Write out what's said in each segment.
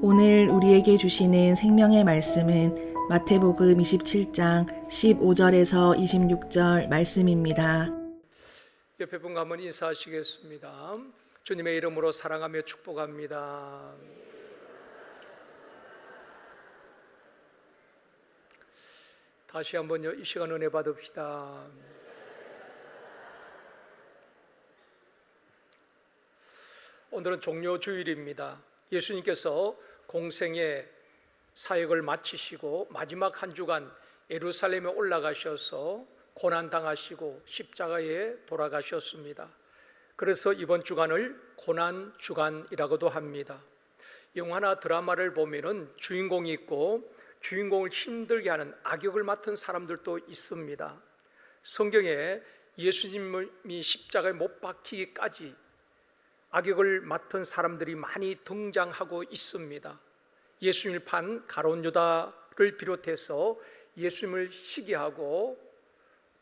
오늘 우리에게 주시는 생명의 말씀은 마태복음 27장 15절에서 26절 말씀입니다. 옆에 분과 한번 인사하시겠습니다. 주님의 이름으로 사랑하며 축복합니다. 다시 한번요, 이 시간 은혜 받읍시다. 오늘은 종료주일입니다. 예수님께서 공생의 사역을 마치시고 마지막 한 주간 예루살렘에 올라가셔서 고난당하시고 십자가에 돌아가셨습니다. 그래서 이번 주간을 고난주간이라고도 합니다. 영화나 드라마를 보면은 주인공이 있고 주인공을 힘들게 하는 악역을 맡은 사람들도 있습니다. 성경에 예수님이 십자가에 못 박히기까지 악역을 맡은 사람들이 많이 등장하고 있습니다. 예수님을 판 가룟 유다를 비롯해서 예수님을 시기하고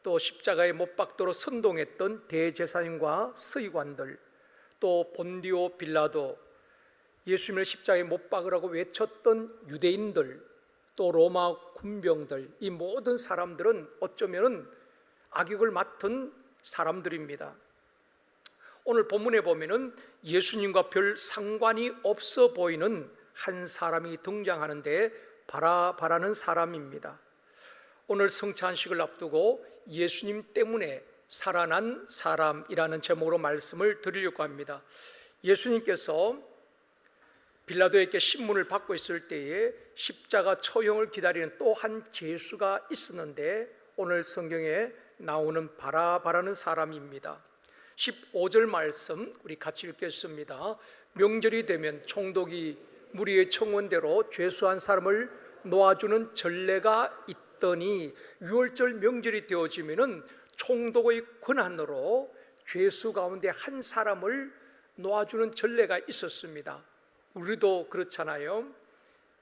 또 십자가에 못 박도록 선동했던 대제사장과 서기관들, 또 본디오 빌라도, 예수님을 십자가에 못 박으라고 외쳤던 유대인들, 또 로마 군병들, 이 모든 사람들은 어쩌면 악역을 맡은 사람들입니다. 오늘 본문에 보면은 예수님과 별 상관이 없어 보이는 한 사람이 등장하는데 바라바라는 사람입니다. 오늘 성찬식을 앞두고 예수님 때문에 살아난 사람이라는 제목으로 말씀을 드리려고 합니다. 예수님께서 빌라도에게 신문을 받고 있을 때에 십자가 처형을 기다리는 또 한 죄수가 있었는데 오늘 성경에 나오는 바라바라는 사람입니다. 15절 말씀 우리 같이 읽겠습니다. 명절이 되면 총독이 무리의 청원대로 죄수한 사람을 놓아주는 전례가 있더니 유월절 명절이 되어지면은 총독의 권한으로 죄수 가운데 한 사람을 놓아주는 전례가 있었습니다. 우리도 그렇잖아요.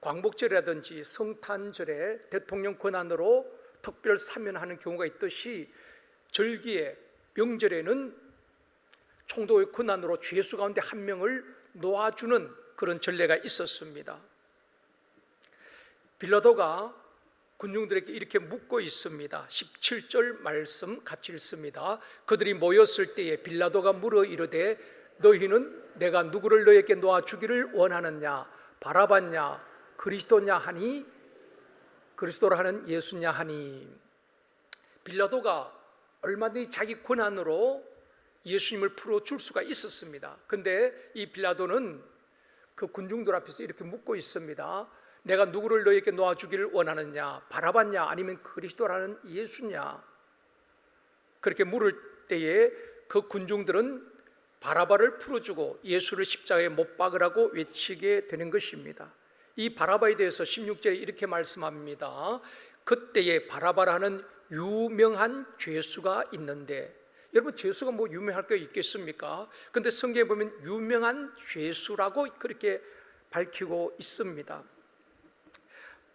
광복절이라든지 성탄절에 대통령 권한으로 특별 사면하는 경우가 있듯이 절기에 명절에는 총독의 권한으로 죄수 가운데 한 명을 놓아주는 그런 전례가 있었습니다. 빌라도가 군중들에게 이렇게 묻고 있습니다. 17절 말씀 같이 읽습니다. 그들이 모였을 때에 빌라도가 물어 이르되 너희는 내가 누구를 너에게 놓아주기를 원하느냐, 바라바냐, 그리스도냐 하니, 그리스도라 하는 예수냐 하니. 빌라도가 얼마든지 자기 권한으로 예수님을 풀어줄 수가 있었습니다. 그런데 이 빌라도는 그 군중들 앞에서 이렇게 묻고 있습니다. 내가 누구를 너에게 놓아주기를 원하느냐, 바라바냐 아니면 그리스도라는 예수냐. 그렇게 물을 때에 그 군중들은 바라바를 풀어주고 예수를 십자가에 못 박으라고 외치게 되는 것입니다. 이 바라바에 대해서 16절에 이렇게 말씀합니다. 그때에 바라바라는 유명한 죄수가 있는데, 여러분 죄수가 뭐 유명할 게 있겠습니까? 그런데 성경에 보면 유명한 죄수라고 그렇게 밝히고 있습니다.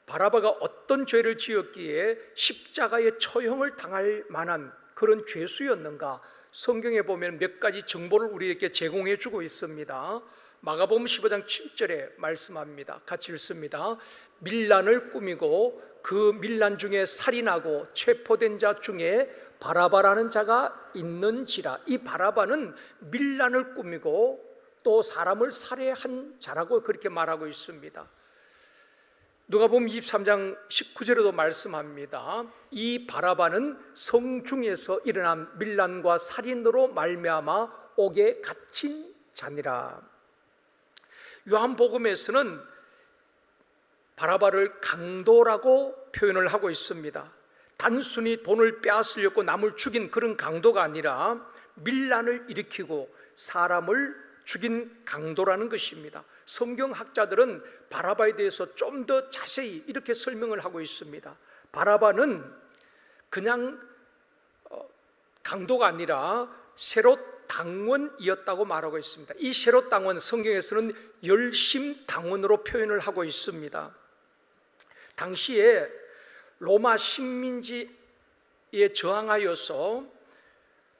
바라바가 어떤 죄를 지었기에 십자가의 처형을 당할 만한 그런 죄수였는가? 성경에 보면 몇 가지 정보를 우리에게 제공해 주고 있습니다. 마가복음 15장 7절에 말씀합니다. 같이 읽습니다. 밀란을 꾸미고 그 밀란 중에 살인하고 체포된 자 중에 바라바라는 자가 있는지라. 이 바라바는 밀란을 꾸미고 또 사람을 살해한 자라고 그렇게 말하고 있습니다. 누가복음 23장 19절에도 말씀합니다. 이 바라바는 성중에서 일어난 밀란과 살인으로 말미암아 옥에 갇힌 자니라. 요한복음에서는 바라바를 강도라고 표현을 하고 있습니다. 단순히 돈을 빼앗으려고 남을 죽인 그런 강도가 아니라 밀란을 일으키고 사람을 죽인 강도라는 것입니다. 성경학자들은 바라바에 대해서 좀 더 자세히 이렇게 설명을 하고 있습니다. 바라바는 그냥 강도가 아니라 세롯 당원이었다고 말하고 있습니다. 이 세롯 당원, 성경에서는 열심 당원으로 표현을 하고 있습니다. 당시에 로마 식민지에 저항하여서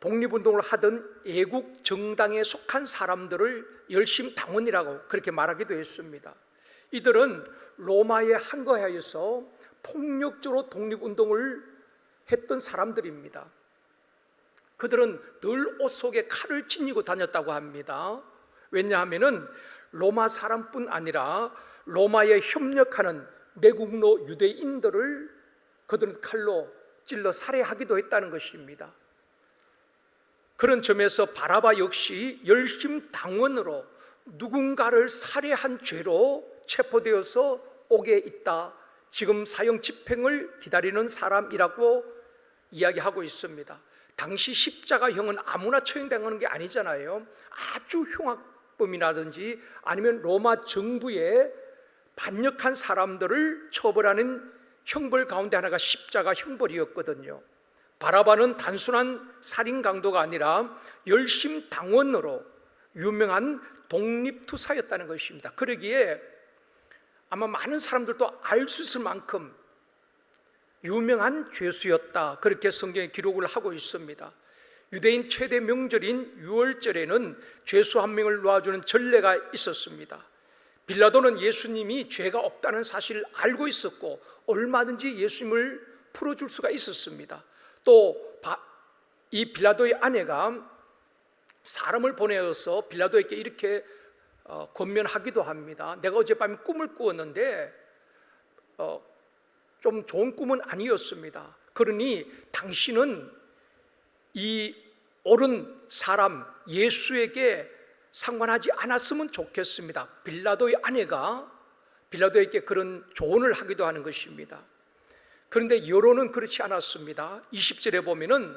독립운동을 하던 애국 정당에 속한 사람들을 열심 당원이라고 그렇게 말하기도 했습니다. 이들은 로마에 항거하여서 폭력적으로 독립운동을 했던 사람들입니다. 그들은 늘 옷 속에 칼을 지니고 다녔다고 합니다. 왜냐하면 로마 사람뿐 아니라 로마에 협력하는 매국노 유대인들을 그들은 칼로 찔러 살해하기도 했다는 것입니다. 그런 점에서 바라바 역시 열심당원으로 누군가를 살해한 죄로 체포되어서 옥에 있다, 지금 사형 집행을 기다리는 사람이라고 이야기하고 있습니다. 당시 십자가형은 아무나 처형당하는 게 아니잖아요. 아주 흉악범이라든지 아니면 로마 정부에 반역한 사람들을 처벌하는 형벌 가운데 하나가 십자가 형벌이었거든요. 바라바는 단순한 살인 강도가 아니라 열심당원으로 유명한 독립투사였다는 것입니다. 그러기에 아마 많은 사람들도 알 수 있을 만큼 유명한 죄수였다, 그렇게 성경에 기록을 하고 있습니다. 유대인 최대 명절인 유월절에는 죄수 한 명을 놓아주는 전례가 있었습니다. 빌라도는 예수님이 죄가 없다는 사실을 알고 있었고 얼마든지 예수님을 풀어줄 수가 있었습니다. 또 이 빌라도의 아내가 사람을 보내어서 빌라도에게 이렇게 권면하기도 합니다. 내가 어젯밤에 꿈을 꾸었는데 좀 좋은 꿈은 아니었습니다. 그러니 당신은 이 옳은 사람 예수에게 상관하지 않았으면 좋겠습니다. 빌라도의 아내가 빌라도에게 그런 조언을 하기도 하는 것입니다. 그런데 여론은 그렇지 않았습니다. 20절에 보면은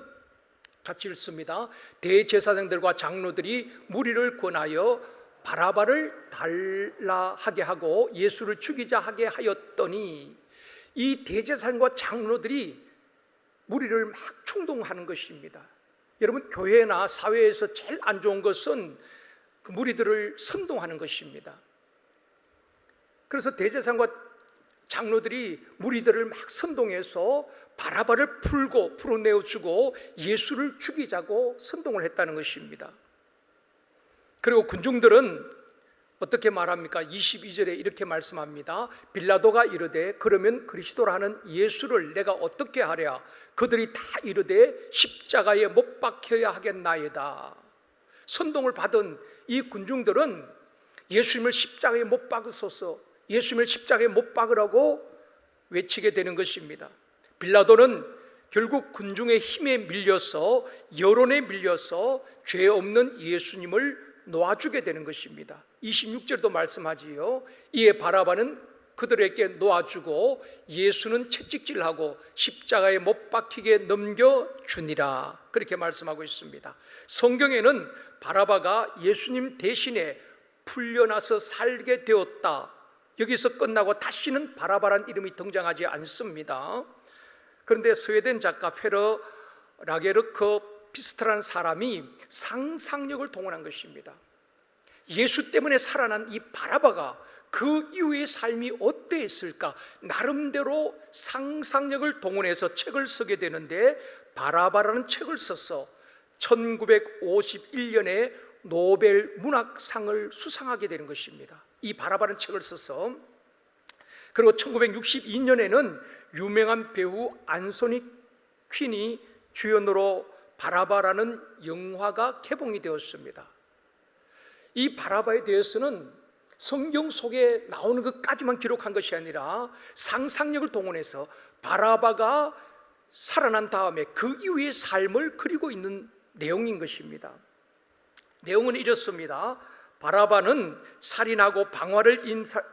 같이 읽습니다. 대제사장들과 장로들이 무리를 권하여 바라바를 달라하게 하고 예수를 죽이자 하게 하였더니, 이 대제사장과 장로들이 무리를 막 충동하는 것입니다. 여러분, 교회나 사회에서 제일 안 좋은 것은 그 무리들을 선동하는 것입니다. 그래서 대제사장과 장로들이 무리들을 막 선동해서 바라바를 풀어내어주고 예수를 죽이자고 선동을 했다는 것입니다. 그리고 군중들은 어떻게 말합니까? 22절에 이렇게 말씀합니다. 빌라도가 이르되 그러면 그리스도라는 예수를 내가 어떻게 하랴? 그들이 다 이르되 십자가에 못 박혀야 하겠나이다. 선동을 받은 이 군중들은 예수님을 십자가에 못 박으소서, 예수님을 십자가에 못 박으라고 외치게 되는 것입니다. 빌라도는 결국 군중의 힘에 밀려서, 여론에 밀려서 죄 없는 예수님을 놓아주게 되는 것입니다. 26절도 말씀하지요. 이에 바라바는 그들에게 놓아주고 예수는 채찍질하고 십자가에 못 박히게 넘겨주니라, 그렇게 말씀하고 있습니다. 성경에는 바라바가 예수님 대신에 풀려나서 살게 되었다, 여기서 끝나고 다시는 바라바란 이름이 등장하지 않습니다. 그런데 스웨덴 작가 페러 라게르크 비스트라는 사람이 상상력을 동원한 것입니다. 예수 때문에 살아난 이 바라바가 그 이후의 삶이 어땠을까, 나름대로 상상력을 동원해서 책을 쓰게 되는데, 바라바라는 책을 써서 1951년에 노벨 문학상을 수상하게 되는 것입니다. 이 바라바라는 책을 써서. 그리고 1962년에는 유명한 배우 안소니 퀸이 주연으로 바라바라는 영화가 개봉이 되었습니다. 이 바라바에 대해서는 성경 속에 나오는 것까지만 기록한 것이 아니라 상상력을 동원해서 바라바가 살아난 다음에 그 이후의 삶을 그리고 있는 내용인 것입니다. 내용은 이렇습니다. 바라바는 살인하고 방화를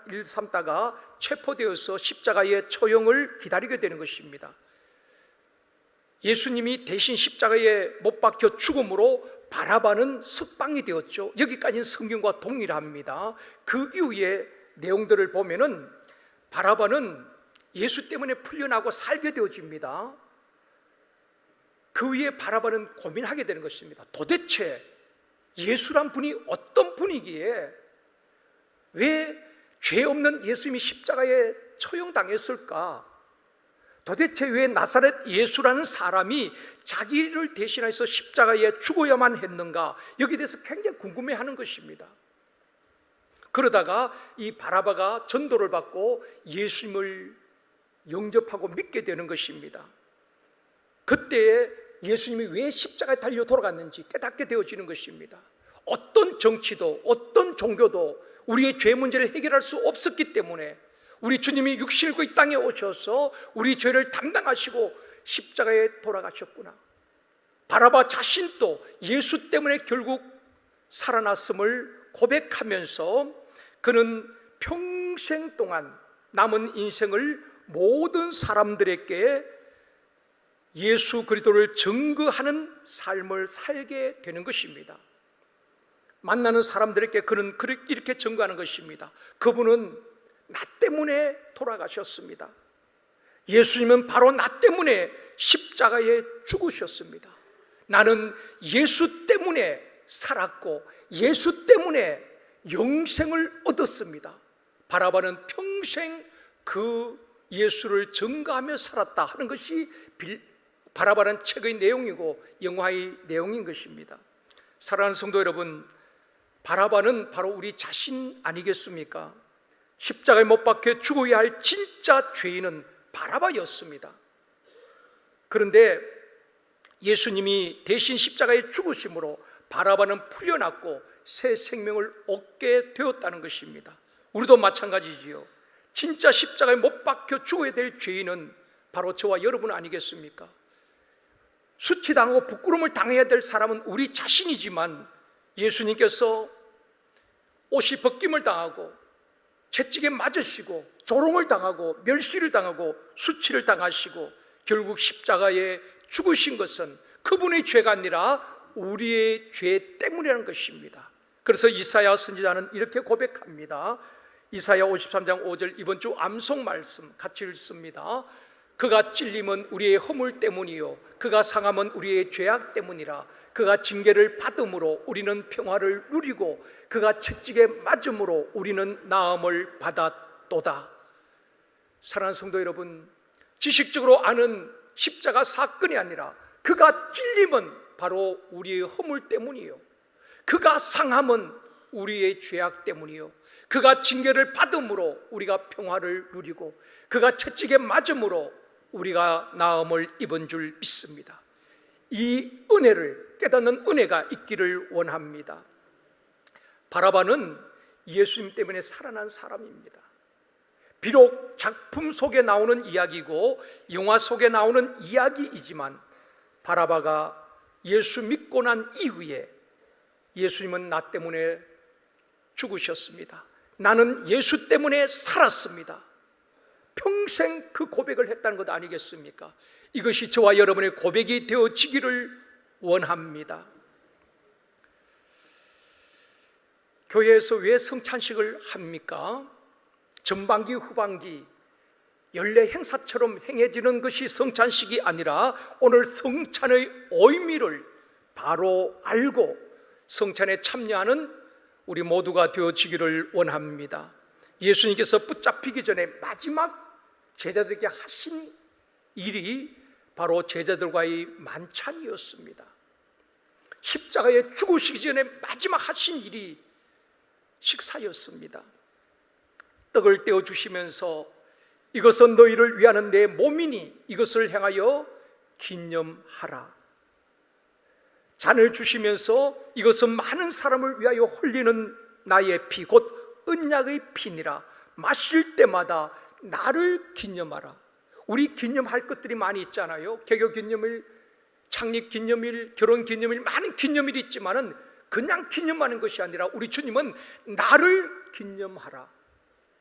일삼다가 체포되어서 십자가의 처형을 기다리게 되는 것입니다. 예수님이 대신 십자가에 못 박혀 죽음으로 바라바는 석방이 되었죠. 여기까지는 성경과 동일합니다. 그 이후의 내용들을 보면은 바라바는 예수 때문에 풀려나고 살게 되어집니다. 그 후에 바라바는 고민하게 되는 것입니다. 도대체 예수란 분이 어떤 분이기에 왜 죄 없는 예수님이 십자가에 처형당했을까? 도대체 왜 나사렛 예수라는 사람이 자기를 대신해서 십자가에 죽어야만 했는가? 여기에 대해서 굉장히 궁금해하는 것입니다. 그러다가 이 바라바가 전도를 받고 예수님을 영접하고 믿게 되는 것입니다. 그때에 예수님이 왜 십자가에 달려 돌아갔는지 깨닫게 되어지는 것입니다. 어떤 정치도 어떤 종교도 우리의 죄 문제를 해결할 수 없었기 때문에 우리 주님이 육신을 입고 이 땅에 오셔서 우리 죄를 담당하시고 십자가에 돌아가셨구나. 바라바 자신도 예수 때문에 결국 살아났음을 고백하면서 그는 평생 동안 남은 인생을 모든 사람들에게 예수 그리스도를 증거하는 삶을 살게 되는 것입니다. 만나는 사람들에게 그는 이렇게 증거하는 것입니다. 그분은 나 때문에 돌아가셨습니다. 예수님은 바로 나 때문에 십자가에 죽으셨습니다. 나는 예수 때문에 살았고 예수 때문에 영생을 얻었습니다. 바라바는 평생 그 예수를 증거하며 살았다 하는 것이 바라바라는 책의 내용이고 영화의 내용인 것입니다. 사랑하는 성도 여러분, 바라바는 바로 우리 자신 아니겠습니까? 십자가에 못 박혀 죽어야 할 진짜 죄인은 바라바였습니다. 그런데 예수님이 대신 십자가에 죽으심으로 바라바는 풀려났고 새 생명을 얻게 되었다는 것입니다. 우리도 마찬가지지요. 진짜 십자가에 못 박혀 죽어야 될 죄인은 바로 저와 여러분 아니겠습니까? 수치당하고 부끄러움을 당해야 될 사람은 우리 자신이지만 예수님께서 옷이 벗김을 당하고 채찍에 맞으시고 조롱을 당하고 멸시를 당하고 수치를 당하시고 결국 십자가에 죽으신 것은 그분의 죄가 아니라 우리의 죄 때문이라는 것입니다. 그래서 이사야 선지자는 이렇게 고백합니다. 이사야 53장 5절 이번 주 암송 말씀 같이 읽습니다. 그가 찔림은 우리의 허물 때문이요 그가 상함은 우리의 죄악 때문이라. 그가 징계를 받음으로 우리는 평화를 누리고 그가 채찍에 맞음으로 우리는 나음을 받았도다. 사랑하는 성도 여러분, 지식적으로 아는 십자가 사건이 아니라 그가 찔림은 바로 우리의 허물 때문이요 그가 상함은 우리의 죄악 때문이요 그가 징계를 받음으로 우리가 평화를 누리고 그가 채찍에 맞음으로 우리가 나음을 입은 줄 믿습니다. 이 은혜를 깨닫는 은혜가 있기를 원합니다. 바라바는 예수님 때문에 살아난 사람입니다. 비록 작품 속에 나오는 이야기고 영화 속에 나오는 이야기이지만 바라바가 예수 믿고 난 이후에 예수님은 나 때문에 죽으셨습니다. 나는 예수 때문에 살았습니다. 평생 그 고백을 했다는 것 아니겠습니까? 이것이 저와 여러분의 고백이 되어지기를 원합니다. 교회에서 왜 성찬식을 합니까? 전반기 후반기 연례 행사처럼 행해지는 것이 성찬식이 아니라 오늘 성찬의 의미를 바로 알고 성찬에 참여하는 우리 모두가 되어지기를 원합니다. 예수님께서 붙잡히기 전에 마지막 제자들에게 하신 일이 바로 제자들과의 만찬이었습니다. 십자가에 죽으시기 전에 마지막 하신 일이 식사였습니다. 떡을 떼어 주시면서 이것은 너희를 위하는 내 몸이니 이것을 행하여 기념하라. 잔을 주시면서 이것은 많은 사람을 위하여 흘리는 나의 피 곧 언약의 피니라. 마실 때마다 나를 기념하라. 우리 기념할 것들이 많이 있잖아요. 개교 기념일, 창립 기념일, 결혼 기념일, 많은 기념일이 있지만은 그냥 기념하는 것이 아니라 우리 주님은 나를 기념하라.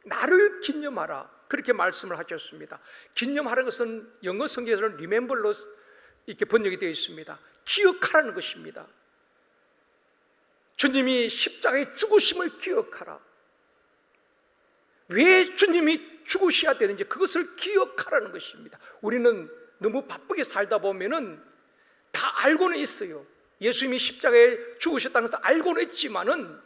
나를 기념하라. 그렇게 말씀을 하셨습니다. 기념하는 것은 영어 성경에서는 remember로 이렇게 번역이 되어 있습니다. 기억하라는 것입니다. 주님이 십자가에 죽으심을 기억하라. 왜 주님이 죽으셔야 되는지 그것을 기억하라는 것입니다. 우리는 너무 바쁘게 살다 보면은 다 알고는 있어요. 예수님이 십자가에 죽으셨다는 것을 알고는 있지만은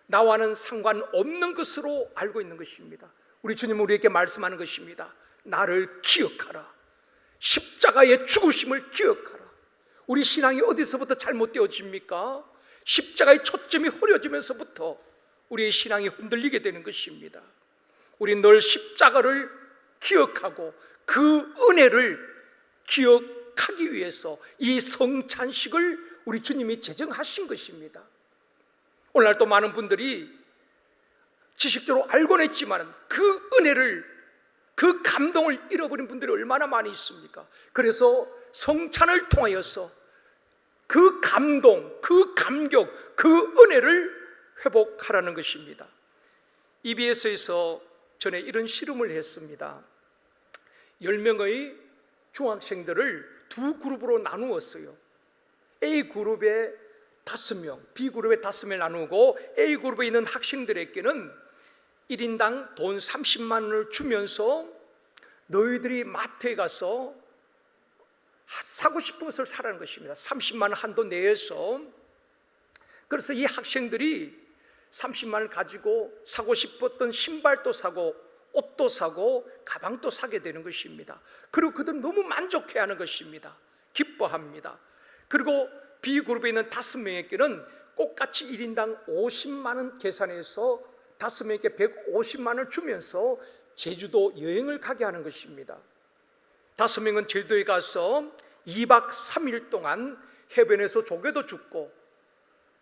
나와는 상관없는 것으로 알고 있는 것입니다. 우리 주님은 우리에게 말씀하는 것입니다. 나를 기억하라. 십자가의 죽으심을 기억하라. 우리 신앙이 어디서부터 잘못되어집니까? 십자가의 초점이 흐려지면서부터 우리의 신앙이 흔들리게 되는 것입니다. 우리 늘 십자가를 기억하고 그 은혜를 기억하기 위해서 이 성찬식을 우리 주님이 제정하신 것입니다. 오늘날 또 많은 분들이 지식적으로 알고는 있지만 그 은혜를, 그 감동을 잃어버린 분들이 얼마나 많이 있습니까? 그래서 성찬을 통하여서 그 감동, 그 감격, 그 은혜를 회복하라는 것입니다. EBS에서 전에 이런 실험을 했습니다. 10명의 중학생들을 두 그룹으로 나누었어요. A그룹에 5명, B그룹에 5명을 나누고 A그룹에 있는 학생들에게는 1인당 돈 30만 원을 주면서 너희들이 마트에 가서 사고 싶은 것을 사라는 것입니다. 30만 원 한도 내에서. 그래서 이 학생들이 30만 원을 가지고 사고 싶었던 신발도 사고 옷도 사고 가방도 사게 되는 것입니다. 그리고 그들은 너무 만족해하는 것입니다. 기뻐합니다. 그리고 B그룹에 있는 5명에게는 똑같이 1인당 50만 원 계산해서 5명에게 150만 원을 주면서 제주도 여행을 가게 하는 것입니다. 5명은 제주도에 가서 2박 3일 동안 해변에서 조개도 줍고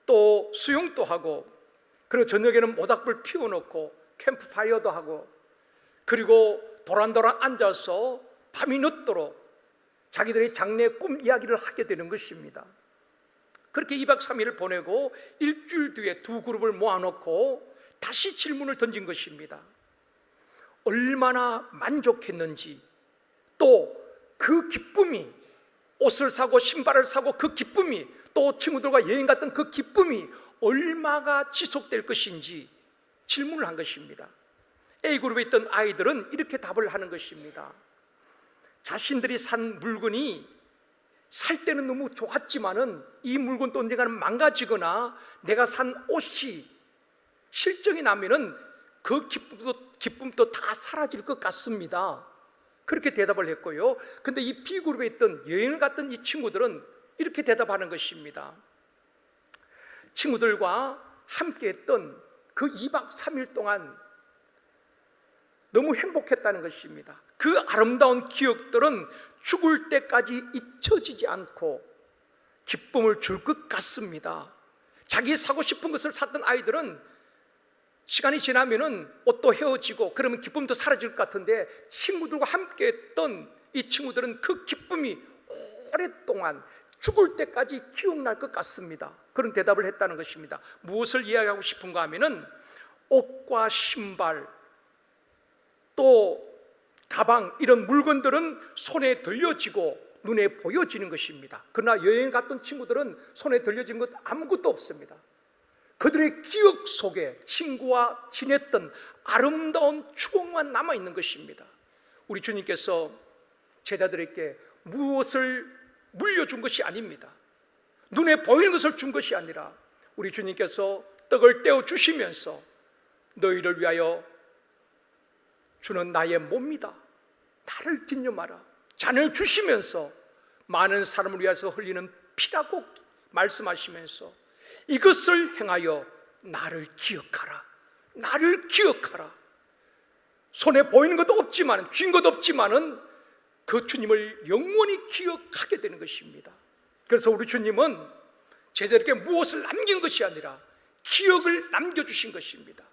또 수영도 하고, 그리고 저녁에는 모닥불 피워놓고 캠프파이어도 하고, 그리고 도란도란 앉아서 밤이 늦도록 자기들의 장래 꿈 이야기를 하게 되는 것입니다. 그렇게 2박 3일을 보내고 일주일 뒤에 두 그룹을 모아놓고 다시 질문을 던진 것입니다. 얼마나 만족했는지, 또 그 기쁨이, 옷을 사고 신발을 사고 그 기쁨이, 또 친구들과 여행 갔던 그 기쁨이 얼마가 지속될 것인지 질문을 한 것입니다. A그룹에 있던 아이들은 이렇게 답을 하는 것입니다. 자신들이 산 물건이 살 때는 너무 좋았지만은 이 물건도 언젠가는 망가지거나 내가 산 옷이 실정이 나면은 그 기쁨도 다 사라질 것 같습니다. 그렇게 대답을 했고요. 근데 이 B그룹에 있던 여행을 갔던 이 친구들은 이렇게 대답하는 것입니다. 친구들과 함께 했던 그 2박 3일 동안 너무 행복했다는 것입니다. 그 아름다운 기억들은 죽을 때까지 잊혀지지 않고 기쁨을 줄 것 같습니다. 자기 사고 싶은 것을 샀던 아이들은 시간이 지나면은 옷도 헤어지고 그러면 기쁨도 사라질 것 같은데, 친구들과 함께 했던 이 친구들은 그 기쁨이 오랫동안 죽을 때까지 기억날 것 같습니다. 그런 대답을 했다는 것입니다. 무엇을 이야기하고 싶은가 하면은 옷과 신발, 또 가방, 이런 물건들은 손에 들려지고 눈에 보여지는 것입니다. 그러나 여행 갔던 친구들은 손에 들려진 것 아무것도 없습니다. 그들의 기억 속에 친구와 지냈던 아름다운 추억만 남아있는 것입니다. 우리 주님께서 제자들에게 무엇을 물려준 것이 아닙니다. 눈에 보이는 것을 준 것이 아니라 우리 주님께서 떡을 떼어 주시면서 너희를 위하여 주는 나의 몸이다, 나를 기념하라, 잔을 주시면서 많은 사람을 위해서 흘리는 피라고 말씀하시면서 이것을 행하여 나를 기억하라, 나를 기억하라. 손에 보이는 것도 없지만, 쥔 것도 없지만은 그 주님을 영원히 기억하게 되는 것입니다. 그래서 우리 주님은 제자들에게 무엇을 남긴 것이 아니라 기억을 남겨주신 것입니다.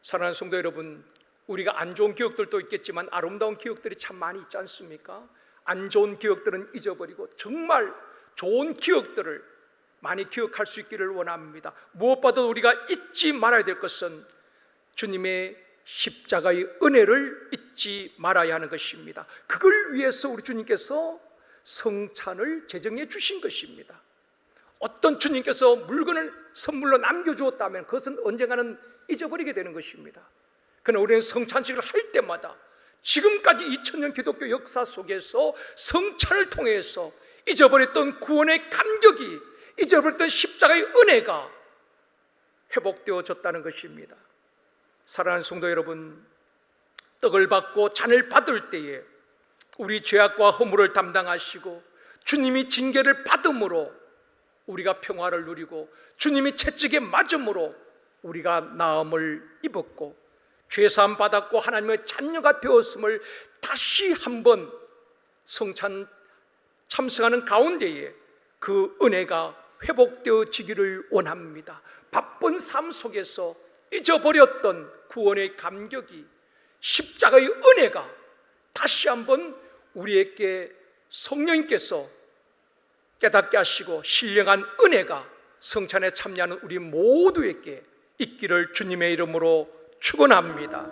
사랑하는 성도 여러분, 우리가 안 좋은 기억들도 있겠지만 아름다운 기억들이 참 많이 있지 않습니까? 안 좋은 기억들은 잊어버리고 정말 좋은 기억들을 많이 기억할 수 있기를 원합니다. 무엇보다도 우리가 잊지 말아야 될 것은 주님의 십자가의 은혜를 잊지 말아야 하는 것입니다. 그걸 위해서 우리 주님께서 성찬을 제정해 주신 것입니다. 어떤 주님께서 물건을 선물로 남겨주었다면 그것은 언젠가는 잊어버리게 되는 것입니다. 그러나 우리는 성찬식을 할 때마다 지금까지 2000년 기독교 역사 속에서 성찬을 통해서 잊어버렸던 구원의 감격이, 잊어버렸던 십자가의 은혜가 회복되어졌다는 것입니다. 사랑하는 성도 여러분, 떡을 받고 잔을 받을 때에 우리 죄악과 허물을 담당하시고 주님이 징계를 받음으로 우리가 평화를 누리고 주님이 채찍에 맞음으로 우리가 나음을 입었고 죄사함 받았고 하나님의 자녀가 되었음을 다시 한번 성찬 참석하는 가운데에 그 은혜가 회복되어지기를 원합니다. 바쁜 삶 속에서 잊어버렸던 구원의 감격이, 십자가의 은혜가 다시 한번 우리에게 성령님께서 깨닫게 하시고 신령한 은혜가 성찬에 참여하는 우리 모두에게 있기를 주님의 이름으로 축원합니다.